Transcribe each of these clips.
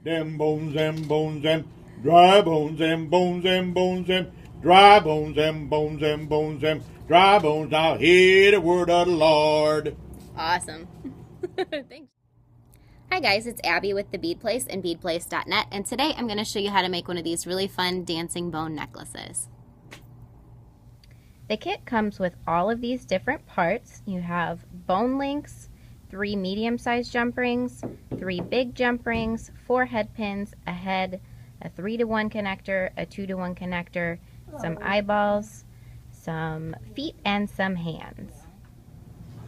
Them bones, them bones, them dry bones, them bones, them bones, them dry bones, them bones, them bones, them dry bones. Now hear the word of the Lord. Awesome. Thanks. Hi guys, it's Abby with the Bead Place and beadplace.net, and today I'm going to show you how to make one of these really fun dancing bone necklaces. The kit comes with all of these different parts. You have bone links, 3 medium-sized jump rings, 3 big jump rings, 4 head pins, a head, a 3-to-1 connector, a 2-to-1 connector, some eyeballs, some feet, and some hands.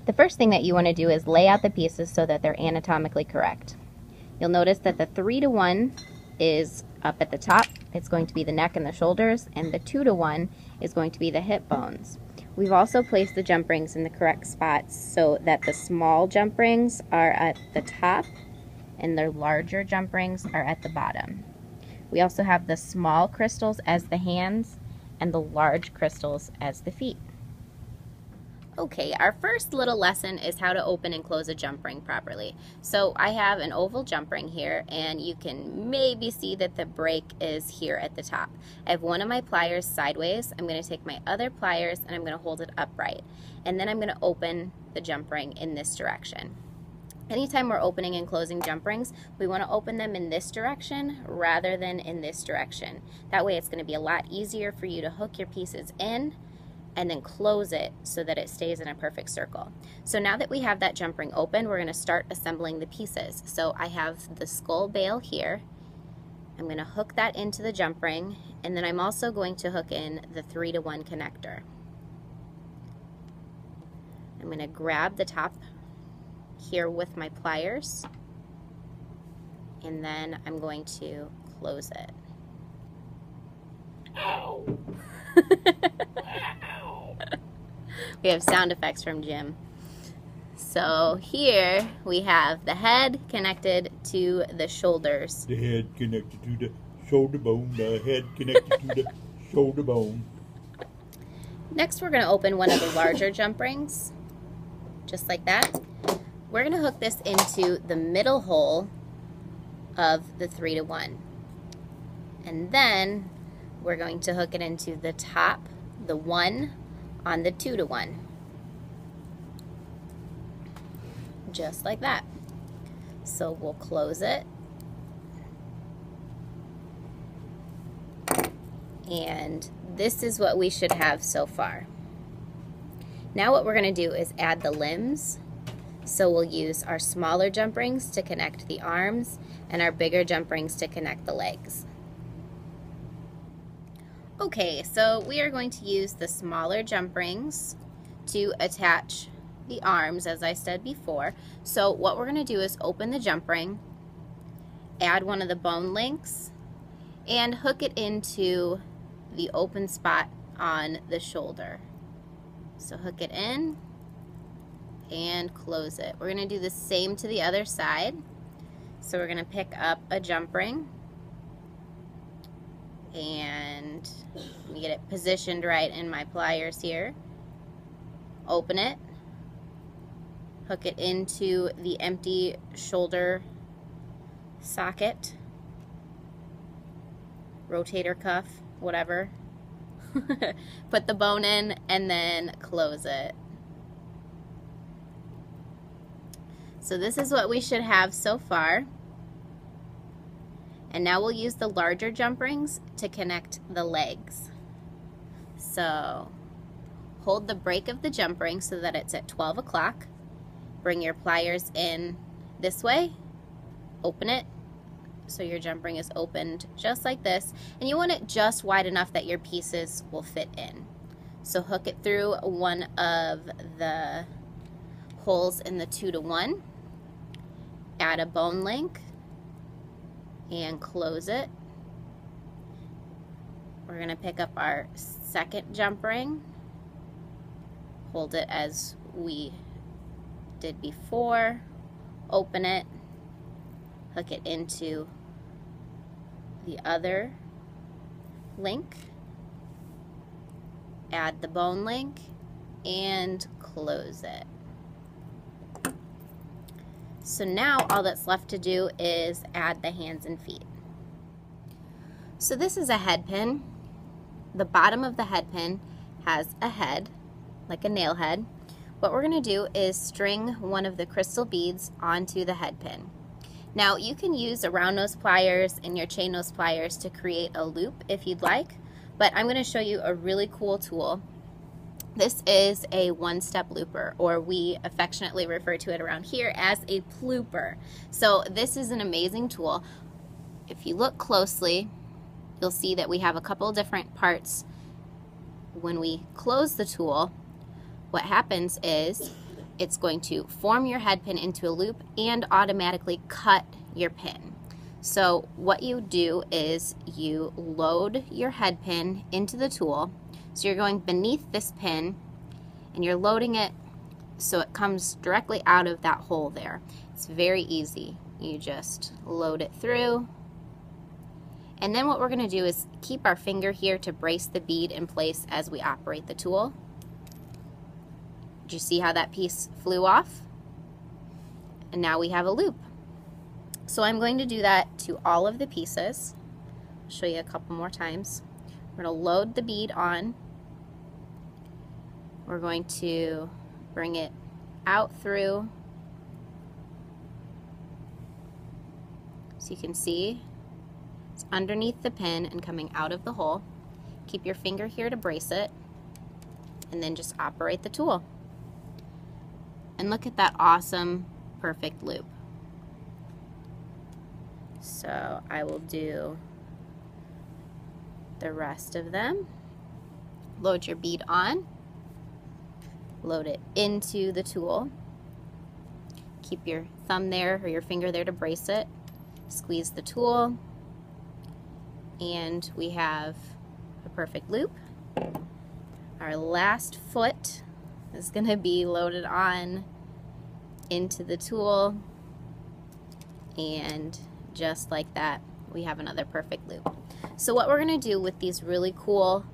The first thing that you want to do is lay out the pieces so that they're anatomically correct. You'll notice that the 3-to-1 is up at the top. It's going to be the neck and the shoulders, and the 2-to-1 is going to be the hip bones. We've also placed the jump rings in the correct spots so that the small jump rings are at the top and the larger jump rings are at the bottom. We also have the small crystals as the hands and the large crystals as the feet. Okay, our first little lesson is how to open and close a jump ring properly. So I have an oval jump ring here, and you can maybe see that the break is here at the top. I have one of my pliers sideways. I'm going to take my other pliers and I'm going to hold it upright. And then I'm going to open the jump ring in this direction. Anytime we're opening and closing jump rings, we want to open them in this direction rather than in this direction. That way it's going to be a lot easier for you to hook your pieces in and then close it so that it stays in a perfect circle. So now that we have that jump ring open, we're going to start assembling the pieces. So I have the skull bail here. I'm going to hook that into the jump ring, and then I'm also going to hook in the 3-to-1 connector. I'm going to grab the top here with my pliers, and then I'm going to close it. Ow. We have sound effects from Jim. So here we have the head connected to the shoulders. The head connected to the shoulder bone. The head connected to the shoulder bone. Next, we're going to open one of the larger jump rings, just like that. We're going to hook this into the middle hole of the 3-to-1. And then we're going to hook it into the top, the 1 on the 2-to-1. Just like that. So we'll close it. And this is what we should have so far. Now what we're going to do is add the limbs. So we'll use our smaller jump rings to connect the arms and our bigger jump rings to connect the legs. Okay, so we are going to use the smaller jump rings to attach the arms, as I said before. So what we're going to do is open the jump ring, add one of the bone links, and hook it into the open spot on the shoulder. So hook it in and close it. We're going to do the same to the other side. So we're going to pick up a jump ring, and let me get it positioned right in my pliers here. Open it, hook it into the empty shoulder socket, rotator cuff, whatever. Put the bone in and then close it. So this is what we should have so far. And now we'll use the larger jump rings to connect the legs. So hold the break of the jump ring so that it's at 12 o'clock. Bring your pliers in this way. Open it so your jump ring is opened just like this. And you want it just wide enough that your pieces will fit in. So hook it through one of the holes in the 2-to-1. Add a bone link and close it. We're going to pick up our second jump ring, hold it as we did before, open it, hook it into the other link, add the bone link, and close it. So now all that's left to do is add the hands and feet. So this is a head pin. The bottom of the head pin has a head, like a nail head. What we're going to do is string one of the crystal beads onto the head pin. Now you can use a round nose pliers and your chain nose pliers to create a loop if you'd like, but I'm going to show you a really cool tool. This is a one-step looper, or we affectionately refer to it around here as a plooper. So this is an amazing tool. If you look closely, you'll see that we have a couple different parts. When we close the tool, what happens is it's going to form your head pin into a loop and automatically cut your pin. So what you do is you load your head pin into the tool. So you're going beneath this pin and you're loading it so it comes directly out of that hole there. It's very easy. You just load it through. And then what we're going to do is keep our finger here to brace the bead in place as we operate the tool. Did you see how that piece flew off? And now we have a loop. So I'm going to do that to all of the pieces. I'll show you a couple more times. We're going to load the bead on. We're going to bring it out through. So you can see it's underneath the pin and coming out of the hole. Keep your finger here to brace it, and then just operate the tool. And look at that awesome, perfect loop. So I will do the rest of them. Load your bead on, load it into the tool. Keep your thumb there or your finger there to brace it. Squeeze the tool, and we have a perfect loop. Our last foot is going to be loaded on into the tool, and just like that we have another perfect loop. So what we're going to do with these really cool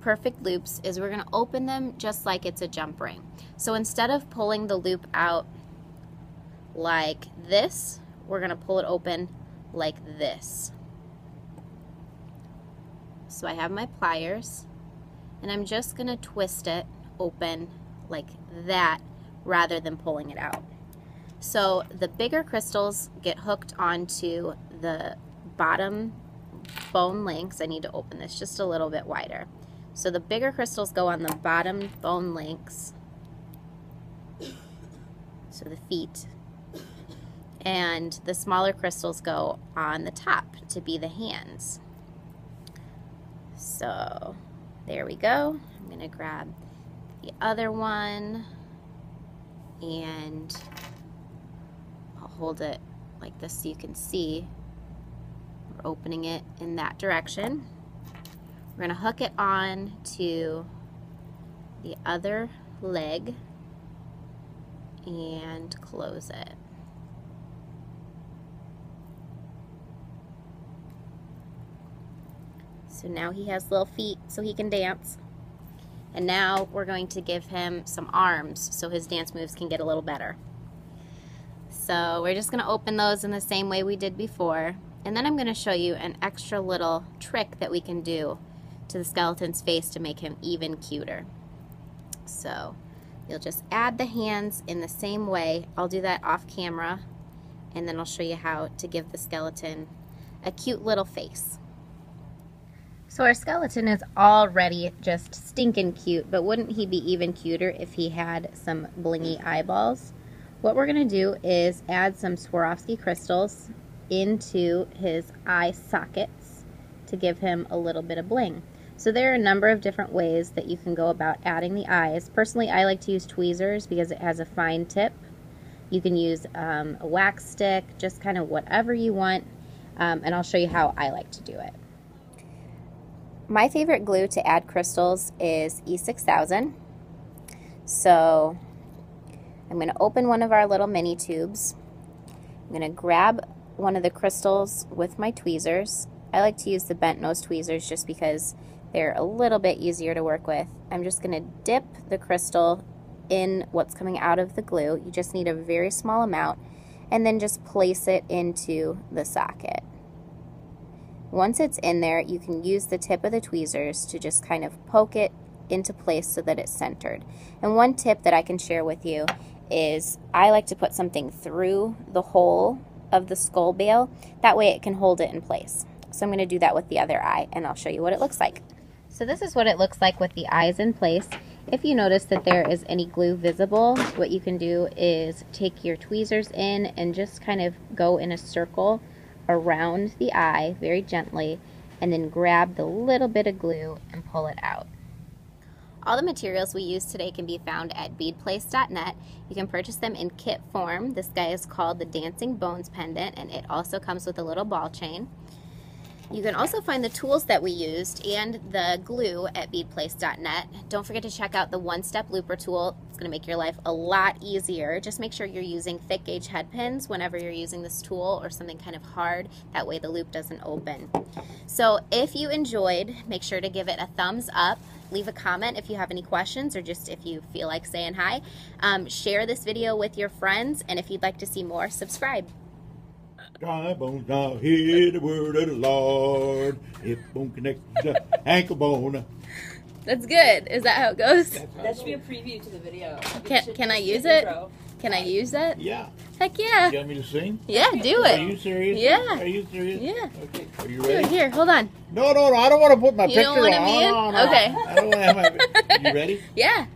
perfect loops is we're going to open them just like it's a jump ring. So instead of pulling the loop out like this, we're going to pull it open like this. So I have my pliers and I'm just going to twist it open like that rather than pulling it out. So the bigger crystals get hooked onto the bottom bone links. I need to open this just a little bit wider. So the bigger crystals go on the bottom bone links, so the feet, and the smaller crystals go on the top to be the hands. So there we go. I'm going to grab the other one and I'll hold it like this so you can see. We're opening it in that direction. We're going to hook it on to the other leg and close it. So now he has little feet so he can dance. And now we're going to give him some arms so his dance moves can get a little better. So we're just going to open those in the same way we did before. And then I'm going to show you an extra little trick that we can do to the skeleton's face to make him even cuter. So you'll just add the hands in the same way. I'll do that off camera, and then I'll show you how to give the skeleton a cute little face. So our skeleton is already just stinking cute, but wouldn't he be even cuter if he had some blingy eyeballs? What we're going to do is add some Swarovski crystals into his eye sockets to give him a little bit of bling. So there are a number of different ways that you can go about adding the eyes. Personally, I like to use tweezers because it has a fine tip. You can use a wax stick, just kind of whatever you want, and I'll show you how I like to do it. My favorite glue to add crystals is E6000. So I'm going to open one of our little mini tubes. I'm going to grab one of the crystals with my tweezers. I like to use the bent nose tweezers just because they're a little bit easier to work with. I'm just going to dip the crystal in what's coming out of the glue. You just need a very small amount, and then just place it into the socket. Once it's in there, you can use the tip of the tweezers to just kind of poke it into place so that it's centered. And one tip that I can share with you is I like to put something through the hole of the skull bale. That way it can hold it in place. So I'm going to do that with the other eye, and I'll show you what it looks like. So this is what it looks like with the eyes in place. If you notice that there is any glue visible, what you can do is take your tweezers in and just kind of go in a circle around the eye very gently, and then grab the little bit of glue and pull it out. All the materials we use today can be found at beadplace.net. You can purchase them in kit form. This guy is called the Dancing Bones Pendant, and it also comes with a little ball chain. You can also find the tools that we used and the glue at beadplace.net. Don't forget to check out the one-step looper tool. It's going to make your life a lot easier. Just make sure you're using thick gauge head pins whenever you're using this tool, or something kind of hard. That way the loop doesn't open. So if you enjoyed, make sure to give it a thumbs up. Leave a comment if you have any questions, or just if you feel like saying hi. Share this video with your friends, and if you'd like to see more, subscribe. Dry bones now hear the word of the Lord. Hip bone connects the ankle bone. That's good. Is that how it goes? That should be a preview to the video. Can I use it? Can I use that? Yeah. Heck yeah. You want me to sing? Yeah, do it. Are you serious? Yeah. Are you serious? Yeah. Okay. Are you Do it. ready? Here, hold on. No, I don't want to put my You picture don't want on. to be in? No. Okay. I don't want to have my... You ready? Yeah.